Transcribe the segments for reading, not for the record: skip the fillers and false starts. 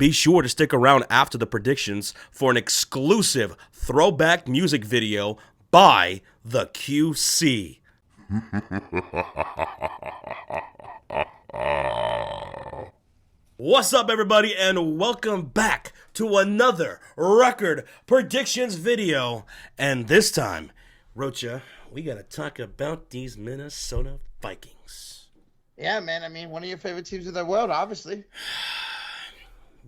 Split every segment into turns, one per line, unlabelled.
Be sure to stick around after the predictions for an exclusive throwback music video by the QC. What's up, everybody, and welcome back to another record predictions video. And this time, Rocha, we gotta talk about these Minnesota Vikings.
Yeah, man. I mean, one of your favorite teams in the world, obviously.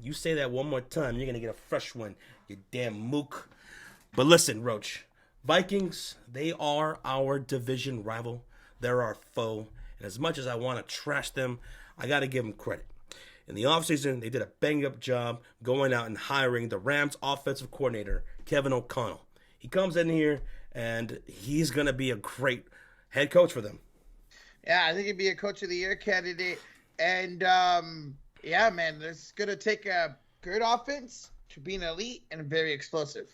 You say that one more time, you're gonna get a fresh one, you damn mook. But listen, Roach, Vikings, they are our division rival. They're our foe. And as much as I want to trash them, I gotta give them credit. In the offseason, they did a bang-up job going out and hiring the Rams offensive coordinator, Kevin O'Connell. He comes in here, and he's going to be a great head coach for them.
Yeah, I think he'd be a Coach of the Year candidate. And, yeah, man, it's going to take a good offense to be an elite and very explosive.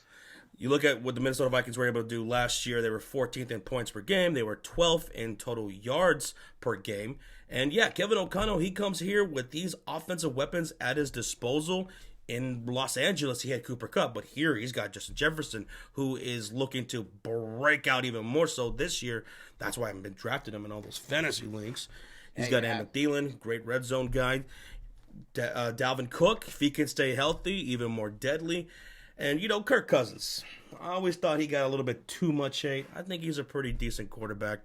You look at what the Minnesota Vikings were able to do last year. They were 14th in points per game. They were 12th in total yards per game. And yeah, Kevin O'Connell, he comes here with these offensive weapons at his disposal. In Los Angeles, he had Cooper Kupp, but here he's got Justin Jefferson, who is looking to break out even more so this year. That's why I haven't been drafting him in all those fantasy leagues. He's got Emmett Thielen, great red zone guy. Dalvin Cook, if he can stay healthy, even more deadly. And, you know, Kirk Cousins. I always thought he got a little bit too much hate. I think he's a pretty decent quarterback.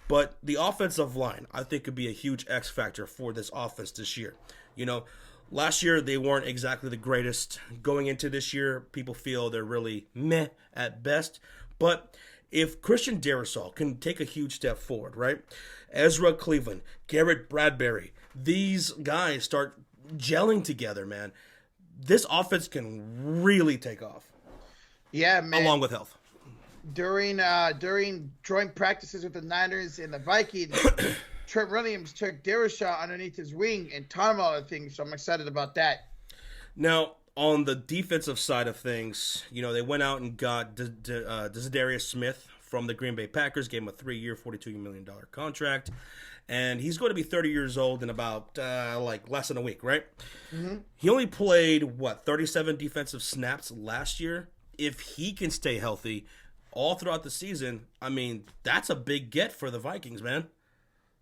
But the offensive line, I think, could be a huge X factor for this offense this year. You know, last year they weren't exactly the greatest. Going into this year, people feel they're really meh at best. But if Christian Darrisaw can take a huge step forward, right? Ezra Cleveland, Garrett Bradbury, these guys start gelling together, man. This offense can really take off.
Yeah, man.
Along with health.
During joint practices with the Niners and the Vikings, Trent Williams took Darrisaw underneath his wing and taught him all the things, so I'm excited about that.
Now, on the defensive side of things, you know, they went out and got Za'Darius Smith from the Green Bay Packers, gave him a 3-year, $42 million contract. And he's going to be 30 years old in about, less than a week, right? Mm-hmm. He only played, 37 defensive snaps last year. If he can stay healthy all throughout the season, I mean, that's a big get for the Vikings, man.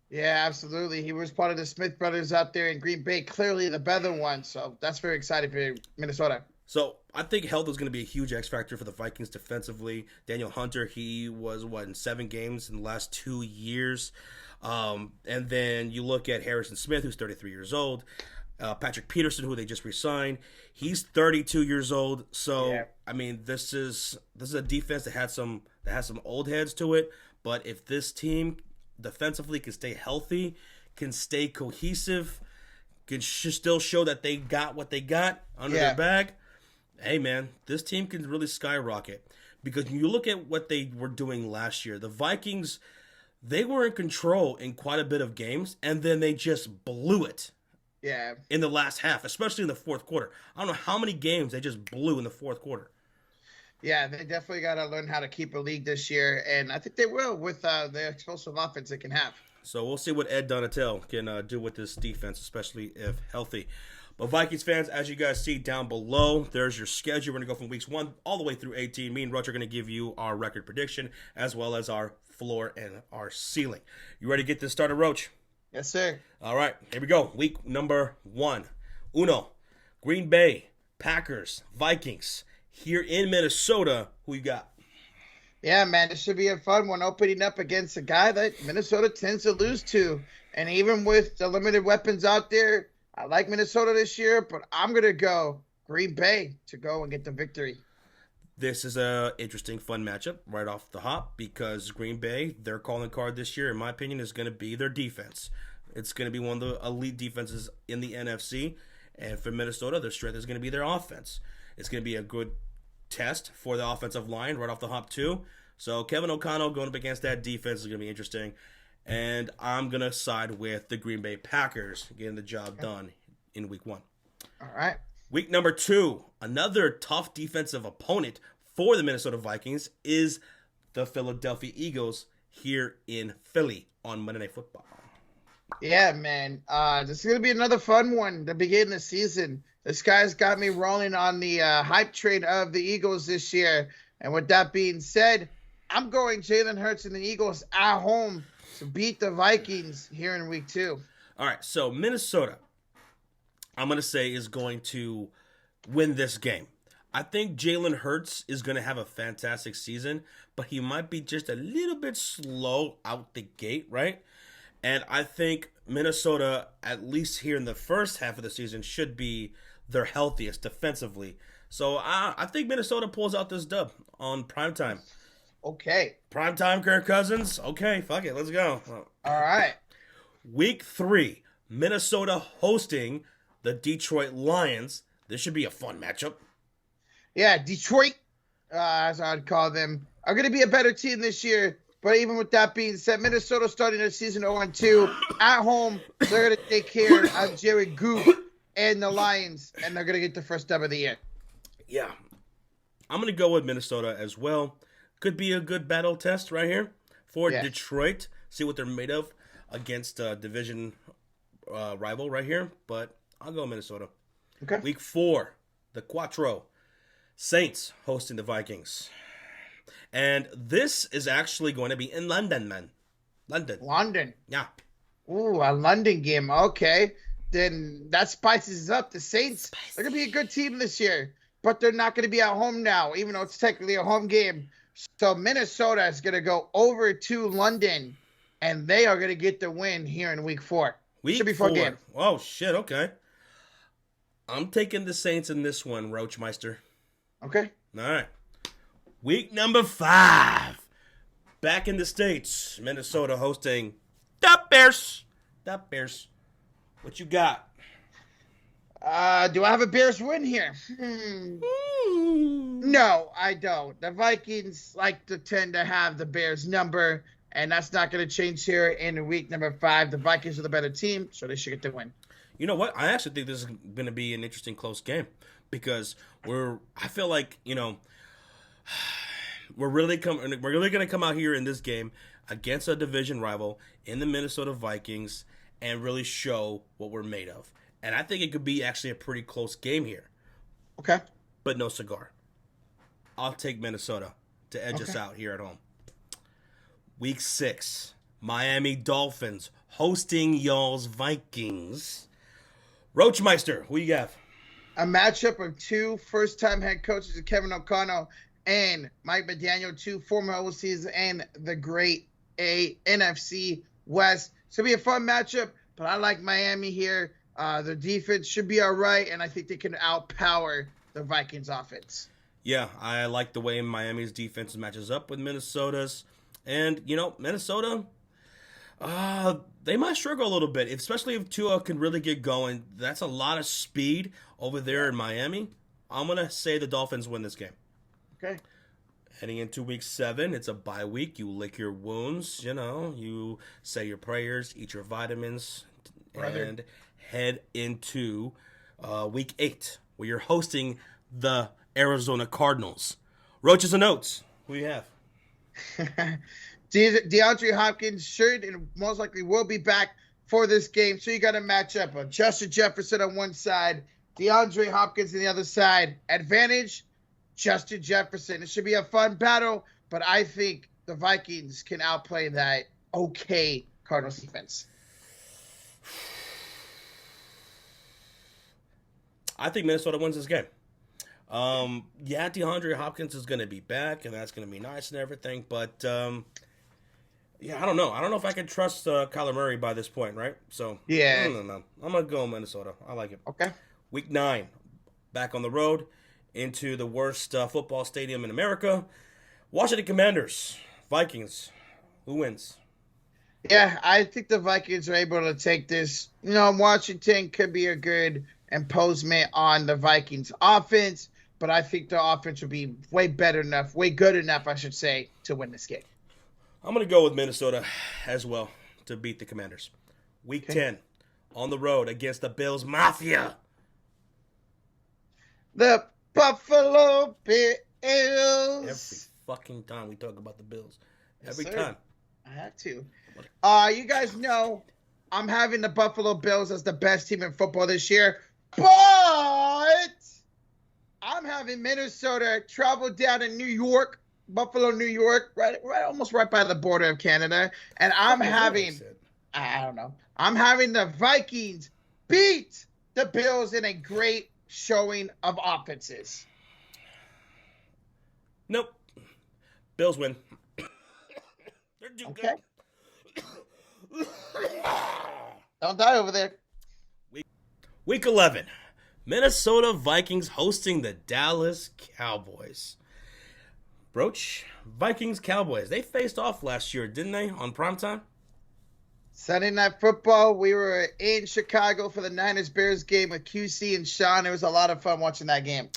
Yeah, absolutely. He was part of the Smith brothers out there in Green Bay, clearly the better one. So that's very exciting for Minnesota.
So I think health is going to be a huge X factor for the Vikings defensively. Daniel Hunter, he was, in 7 games in the last 2 years. And then you look at Harrison Smith, who's 33 years old. Patrick Peterson, who they just re-signed, he's 32 years old. So yeah. I mean, this is a defense that has some old heads to it. But if this team defensively can stay healthy, can stay cohesive, can still show that they got what they got under their bag, hey man, this team can really skyrocket. Because when you look at what they were doing last year, the Vikings, they were in control in quite a bit of games, and then they just blew it.
Yeah.
In the last half, especially in the fourth quarter. I don't know how many games they just blew in the fourth quarter.
Yeah, they definitely got to learn how to keep a lead this year, and I think they will with the explosive offense they can have.
So we'll see what Ed Donatel can do with this defense, especially if healthy. But Vikings fans, as you guys see down below, there's your schedule. We're going to go from weeks 1 all the way through 18. Me and Roach are going to give you our record prediction as well as our floor and our ceiling. You ready to get this started, Roach?
Yes, sir.
All right, here we go. Week number 1. Green Bay, Packers, Vikings. Here in Minnesota, who you got?
Yeah, man, this should be a fun one, opening up against a guy that Minnesota tends to lose to. And even with the limited weapons out there, I like Minnesota this year, but I'm going to go Green Bay to go and get the victory.
This is a interesting, fun matchup right off the hop because Green Bay, their calling card this year, in my opinion, is going to be their defense. It's going to be one of the elite defenses in the NFC. And for Minnesota, their strength is going to be their offense. It's going to be a good test for the offensive line right off the hop, too. So Kevin O'Connell going up against that defense is going to be interesting. And I'm going to side with the Green Bay Packers getting the job done in week 1.
All right.
Week number 2, another tough defensive opponent for the Minnesota Vikings is the Philadelphia Eagles here in Philly on Monday Night Football.
Yeah, man. This is going to be another fun one to begin the season. This guy's got me rolling on the hype train of the Eagles this year. And with that being said, I'm going Jalen Hurts and the Eagles at home to beat the Vikings here in week 2.
All right, so Minnesota, I'm going to say, is going to win this game. I think Jalen Hurts is going to have a fantastic season, but he might be just a little bit slow out the gate, right? And I think Minnesota, at least here in the first half of the season, should be their healthiest defensively. So I think Minnesota pulls out this dub on primetime.
Okay.
Primetime Kirk Cousins? Okay, fuck it, let's go.
All right.
Week 3, Minnesota hosting the Detroit Lions. This should be a fun matchup.
Yeah, Detroit, as I'd call them, are going to be a better team this year. But even with that being said, Minnesota starting their season 0-2 at home. They're going to take care of Jerry Goop and the Lions, and they're going to get the first dub of the year.
Yeah, I'm going to go with Minnesota as well. Could be a good battle test right here for Detroit. See what they're made of against a division rival right here. But I'll go Minnesota.
Okay.
Week 4, the Quattro. Saints hosting the Vikings. And this is actually going to be in London, man. London. Yeah.
Ooh, a London game. Okay. Then that spices up. The Saints, they're going to be a good team this year. But they're not going to be at home now, even though it's technically a home game. So Minnesota is going to go over to London, and they are going to get the win here in week 4. Should be a fun game.
Oh, shit. Okay. I'm taking the Saints in this one, Roachmeister.
Okay.
All right. Week number 5. Back in the States. Minnesota hosting the Bears. The Bears. What you got?
Do I have a Bears win here? No, I don't. The Vikings like to tend to have the Bears number, and that's not going to change here in week number 5. The Vikings are the better team, so they should get the win.
You know what? I actually think this is going to be an interesting close game because I feel like, we're really going to come out here in this game against a division rival in the Minnesota Vikings and really show what we're made of. And I think it could be actually a pretty close game here.
Okay.
But no cigar. I'll take Minnesota to edge us out here at home. Week 6, Miami Dolphins hosting y'all's Vikings. Roachmeister, who you have?
A matchup of 2 first-time head coaches, Kevin O'Connell and Mike McDaniel, 2 former OCs and the great NFC West. It's going to be a fun matchup, but I like Miami here. Their defense should be all right, and I think they can outpower the Vikings offense.
Yeah, I like the way Miami's defense matches up with Minnesota's. And, Minnesota, they might struggle a little bit, especially if Tua can really get going. That's a lot of speed over there in Miami. I'm going to say the Dolphins win this game.
Okay.
Heading into week 7, it's a bye week. You lick your wounds, you say your prayers, eat your vitamins, and head into week 8, where you're hosting the Arizona Cardinals. Roaches and Notes, who you have?
DeAndre Hopkins should and most likely will be back for this game. So you got a matchup of Justin Jefferson on one side, DeAndre Hopkins on the other side. Advantage, Justin Jefferson. It should be a fun battle, but I think the Vikings can outplay that okay Cardinals defense.
I think Minnesota wins this game. DeAndre Hopkins is going to be back, and that's going to be nice and everything. But, I don't know. I don't know if I can trust Kyler Murray by this point, right? So,
yeah.
No. I'm going to go Minnesota. I like it.
Okay.
Week 9, back on the road into the worst football stadium in America. Washington Commanders, Vikings. Who wins?
Yeah, I think the Vikings are able to take this. Washington could be a good imposement on the Vikings offense, but I think the offense will be way good enough, I should say, to win this game.
I'm going to go with Minnesota as well to beat the Commanders. Week 10, on the road against the Bills Mafia.
The Buffalo Bills.
Every fucking time we talk about the Bills. Every time.
I have to. You guys know I'm having the Buffalo Bills as the best team in football this year. But I'm having Minnesota travel down to New York, Buffalo, New York, right, almost right by the border of Canada. And I'm having, I don't know, I'm having the Vikings beat the Bills in a great showing of offenses.
Nope. Bills win. They're too
Okay.
good.
Don't die over there.
Week 11. Minnesota Vikings hosting the Dallas Cowboys. Broach, Vikings Cowboys. They faced off last year, didn't they, on primetime?
Sunday Night Football. We were in Chicago for the Niners-Bears game with QC and Sean. It was a lot of fun watching that game.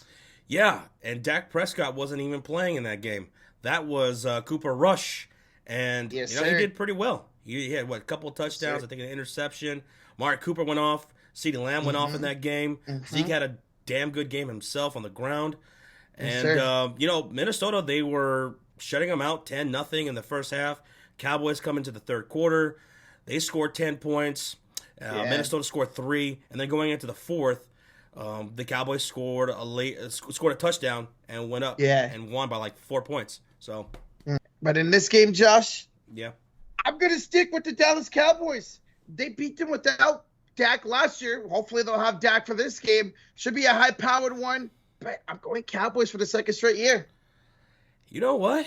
Yeah, and Dak Prescott wasn't even playing in that game. That was Cooper Rush, and
yes,
he did pretty well. He had, a couple of touchdowns, I think an interception. Mark Cooper went off. CeeDee Lamb went off in that game. Zeke had a damn good game himself on the ground. And, Minnesota, they were shutting them out 10-0 in the first half. Cowboys come into the third quarter. They scored 10 points. Minnesota scored 3. And then going into the fourth, the Cowboys scored a touchdown and went up and won by 4 points. So,
but in this game, Josh,
yeah,
I'm going to stick with the Dallas Cowboys. They beat them without Dak last year. Hopefully they'll have Dak for this game. Should be a high-powered one, but I'm going Cowboys for the second straight year.
You know what?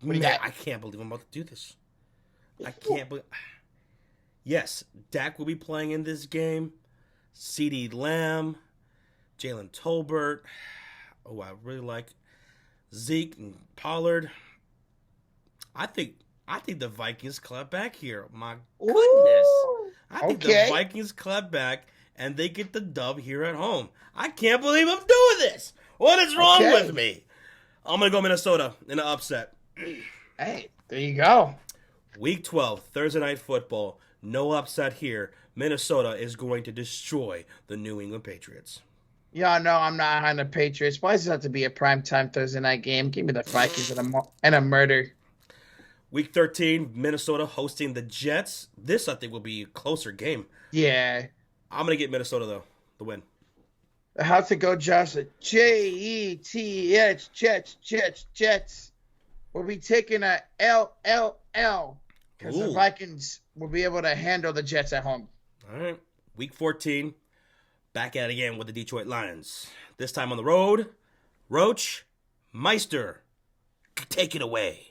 What do you got?
I can't believe I'm about to do this. I can't believe. Yes, Dak will be playing in this game. CeeDee Lamb, Jalen Tolbert. Oh, I really like Zeke and Pollard. I think the Vikings clap back here. My goodness.
Ooh,
I think the Vikings clap back and they get the dub here at home. I can't believe I'm doing this. What is wrong with me? I'm going to go Minnesota in an upset.
Hey, there you go.
Week 12, Thursday Night Football. No upset here. Minnesota is going to destroy the New England Patriots.
Yeah, no, I'm not on the Patriots. Why does it have to be a primetime Thursday night game? Give me the Vikings and a murder.
Week 13, Minnesota hosting the Jets. This, I think, will be a closer game.
Yeah.
I'm going to get Minnesota, though, the win.
How's it go, Josh? Jets, Jets. We'll be taking a LLL because the Vikings will be able to handle the Jets at home.
All right. Week 14, back at it again with the Detroit Lions. This time on the road. Roach, Meister, take it away.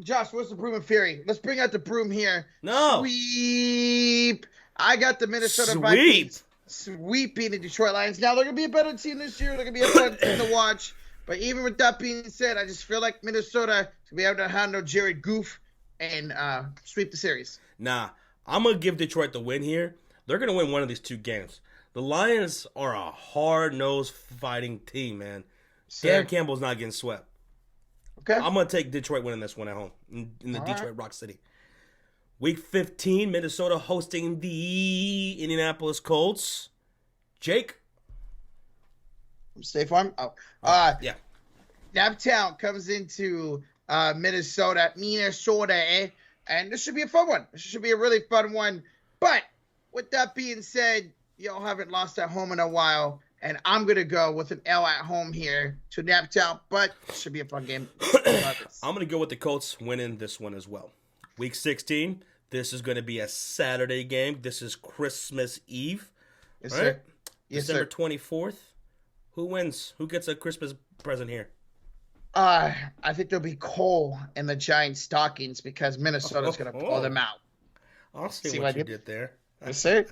Josh, what's the broom and fury? Let's bring out the broom here.
No.
Sweep. I got the Minnesota Vikings sweeping the Detroit Lions. Now, they're going to be a better team this year. They're going to be a fun team to watch. But even with that being said, I just feel like Minnesota to be able to handle Jared Goff and sweep the series.
Nah, I'm going to give Detroit the win here. They're going to win one of these two games. The Lions are a hard-nosed fighting team, man. Dan Campbell's not getting swept.
Okay.
I'm going to take Detroit winning this one at home in the Detroit Rock City. Week 15, Minnesota hosting the Indianapolis Colts. Jake?
State Farm?
Yeah.
Naptown comes into Minnesota, and this should be a fun one. This should be a really fun one. But with that being said, y'all haven't lost at home in a while. And I'm going to go with an L at home here to Naptown, but it should be a fun game.
I'm going to go with the Colts winning this one as well. Week 16, this is going to be a Saturday game. This is Christmas Eve.
Yes,
right?
sir. Yes,
December
sir.
24th. Who wins? Who gets a Christmas present here?
I think there'll be coal in the Giants' stockings because Minnesota's going to pull them out.
I'll see what you did there.
Yes, sir.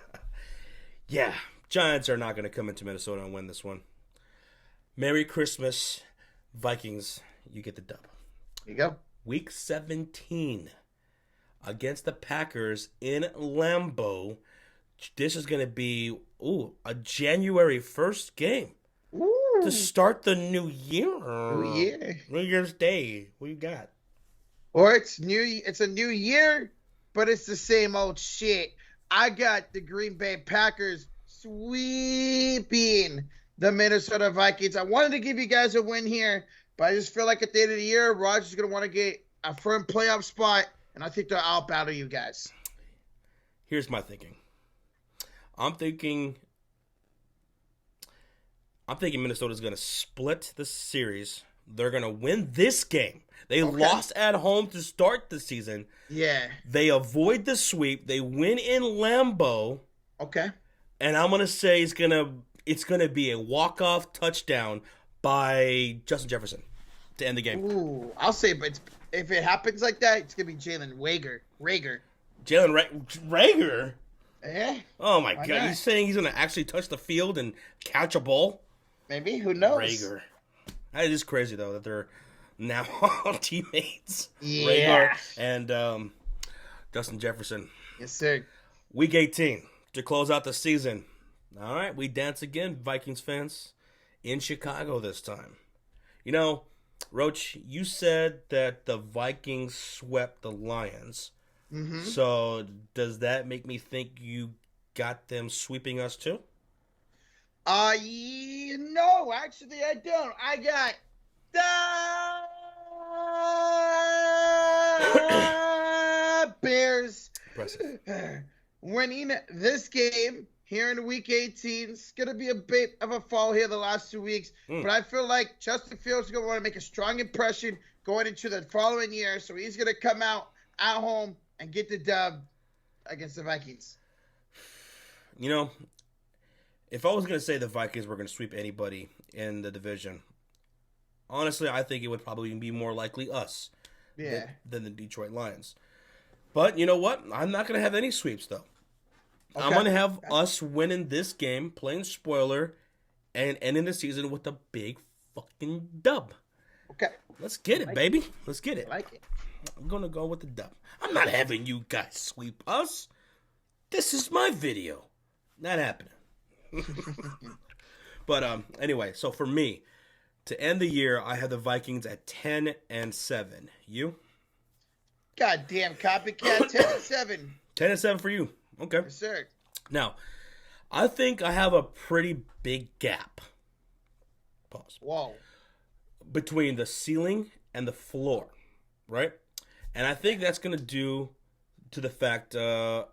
Yeah. Giants are not going to come into Minnesota and win this one. Merry Christmas, Vikings. You get the dub.
There you go.
Week 17 against the Packers in Lambeau. This is going to be a January 1st game.
Ooh.
To start the new year. New Year's Day. What you got?
Or it's a new year, but it's the same old shit. I got the Green Bay Packers sweeping the Minnesota Vikings. I wanted to give you guys a win here, but I just feel like at the end of the year, Rodgers is going to want to get a firm playoff spot, and I think they'll out-battle you guys.
Here's my thinking. I'm thinking Minnesota's going to split the series. They're going to win this game. They lost at home to start the season.
Yeah.
They avoid the sweep. They win in Lambeau.
Okay.
And I'm going to say it's going to be a walk-off touchdown by Justin Jefferson to end the game.
Ooh, I'll say, but if it happens like that, it's going to be Jalen Rager.
Jalen Rager?
Eh?
Oh, my God.
not?
He's saying he's going to actually touch the field and catch a ball?
Maybe. Who knows?
Rager. That is crazy, though, that they're now teammates.
Yeah.
Rager and Justin Jefferson.
Yes, sir.
Week 18 to close out the season. All right, we dance again, Vikings fans, in Chicago this time. You know, Roach, you said that the Vikings swept the Lions.
Mm-hmm.
So does that make me think you got them sweeping us too?
No, actually I don't. I got the Bears
Impressive.
winning this game here in week 18. It's going to be a bit of a fall here the last 2 weeks, but I feel like Justin Fields is going to want to make a strong impression going into the following year, so he's going to come out at home and get the dub against the Vikings.
You know, if I was going to say the Vikings were going to sweep anybody in the division, honestly, I think it would probably be more likely us than the Detroit Lions. But you know what? I'm not going to have any sweeps, though. Okay. I'm going to have us winning this game, playing spoiler, and ending the season with a big fucking dub.
Okay.
Let's get it, baby. Let's get it.
I like it.
I'm going to go with the dub. I'm not having you guys sweep us. This is my video. Not happening. But anyway, so for me, to end the year, I have the Vikings at 10-7. You?
Goddamn copycat. 10-7.
10-7 for you. Okay.
Yes, sir.
Now, I think I have a pretty big gap. Pause.
Whoa.
Between the ceiling and the floor, right? And I think that's going to do to the fact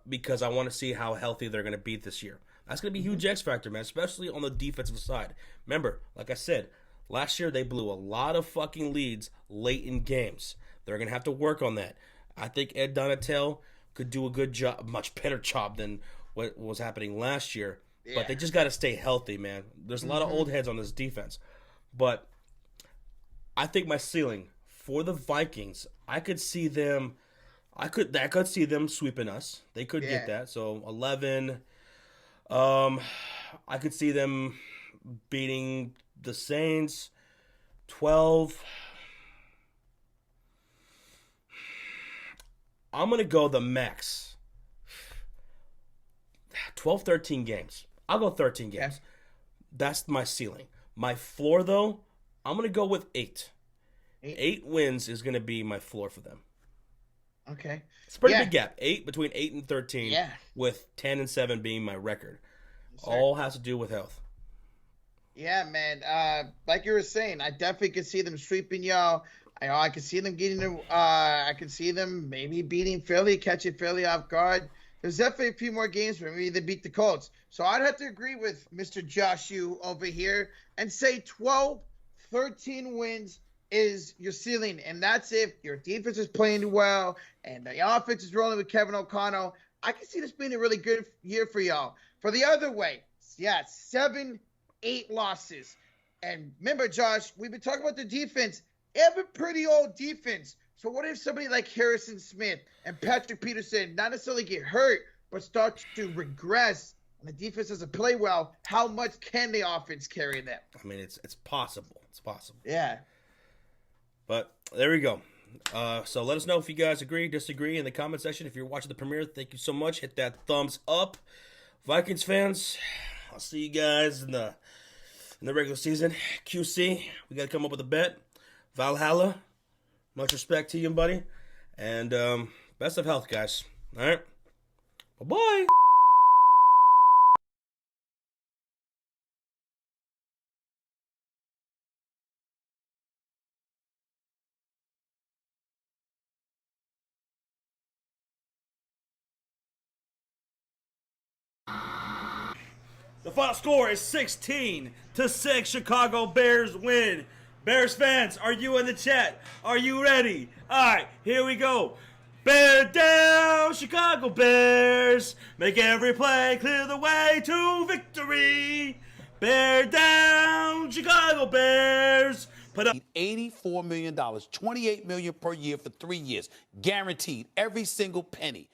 because I want to see how healthy they're going to be this year. That's going to be a huge X factor, man, especially on the defensive side. Remember, like I said, last year they blew a lot of fucking leads late in games. They're going to have to work on that. I think Ed Donatel could do a good job, much better job than what was happening last year. Yeah. But they just got to stay healthy, man. There's a lot of old heads on this defense. But I think my ceiling for the Vikings, I could see them see them sweeping us. They could get that. So 11. I could see them beating the Saints. 12. I'm going to go the max. 12, 13 games. I'll go 13 games. Yeah. That's my ceiling. My floor, though, I'm going to go with 8. 8 wins is going to be my floor for them.
Okay.
It's a pretty big gap. Between 8 and 13,
yeah.
With 10-7 being my record. All has to do with health.
Yeah, man. Like you were saying, I definitely could see them sweeping y'all. I could see them getting I could see them maybe beating Philly, catching Philly off guard. There's definitely a few more games where maybe they beat the Colts. So I'd have to agree with Mr. Joshu over here and say 12, 13 wins is your ceiling. And that's if your defense is playing well and the offense is rolling with Kevin O'Connell. I can see this being a really good year for y'all. For the other way, 7, 8 losses. And remember, Josh, we've been talking about the defense. They have a pretty old defense. So what if somebody like Harrison Smith and Patrick Peterson not necessarily get hurt, but start to regress, and the defense doesn't play well? How much can the offense carry them?
I mean, it's possible. It's possible.
Yeah.
But there we go. So let us know if you guys agree, disagree in the comment section. If you're watching the premiere, thank you so much. Hit that thumbs up. Vikings fans, I'll see you guys in the regular season. QC, we got to come up with a bet. Valhalla, much respect to you, buddy. And best of health, guys. All right? Bye-bye. The final score is 16-6. Chicago Bears win. Bears fans, are you in the chat? Are you ready? All right, here we go. Bear down, Chicago Bears. Make every play, clear the way to victory. Bear down, Chicago Bears. Put up
$84 million, $28 million per year for 3 years. Guaranteed, every single penny.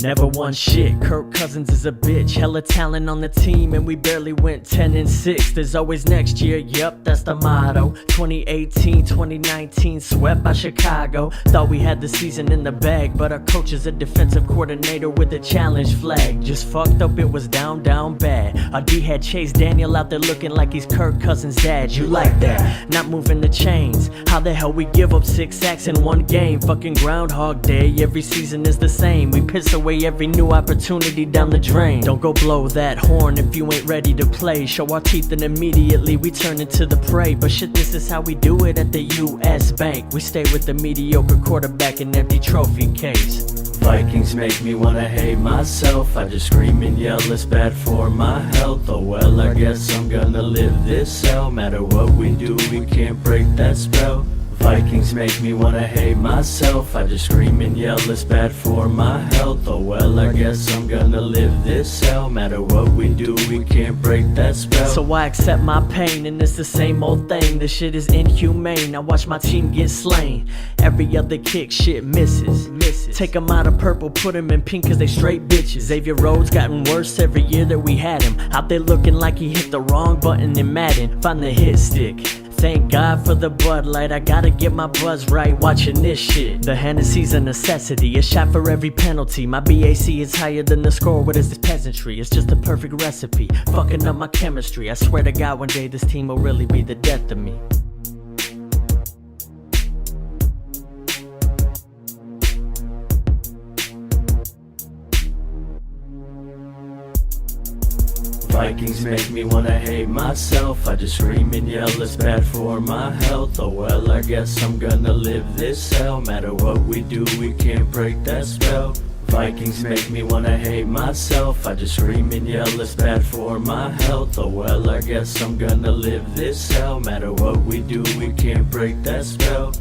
Never won shit, Kirk Cousins is a bitch. Hella talent on the team and we barely went 10-6. There's always next year, yep, that's the motto. 2018, 2019, swept by Chicago. Thought we had the season in the bag, but our coach is a defensive coordinator with a challenge flag. Just fucked up, it was down bad. Our D had Chase Daniel out there looking like he's Kirk Cousins' dad. You like that? Not moving the chains. How the hell we give up 6 sacks in one game? Fucking Groundhog Day, every season is the same. We piss away every new opportunity down the drain. Don't go blow that horn if you ain't ready to play. Show our teeth and immediately we turn into the prey. But shit, this is how we do it at the US Bank. We stay with the mediocre quarterback and empty trophy case. Vikings make me wanna hate myself. I just scream and yell, it's bad for my health. Oh well, I guess I'm gonna live this hell. Matter what we do, we can't break that spell. Vikings make me wanna hate myself. I just scream and yell, it's bad for my health. Oh well, I guess I'm gonna live this hell. Matter what we do, we can't break that spell. So I accept my pain and it's the same old thing. This shit is inhumane. I watch my team get slain. Every other kick, shit misses. Take them out of purple, put them in pink cause they straight bitches. Xavier Rhodes gotten worse every year that we had him. Out there looking like he hit the wrong button in Madden. Find the hit stick. Thank God for the Bud Light, I gotta get my buzz right watching this shit. The Hennessy's a necessity, a shot for every penalty. My BAC is higher than the score, what is this peasantry? It's just the perfect recipe, fucking up my chemistry. I swear to God one day this team will really be the death of me. Vikings make me wanna hate myself. I just scream and yell, it's bad for my health. Oh well, I guess I'm gonna live this hell. Matter what we do, we can't break that spell. Vikings make me wanna hate myself. I just scream and yell, it's bad for my health. Oh well, I guess I'm gonna live this hell. Matter what we do, we can't break that spell.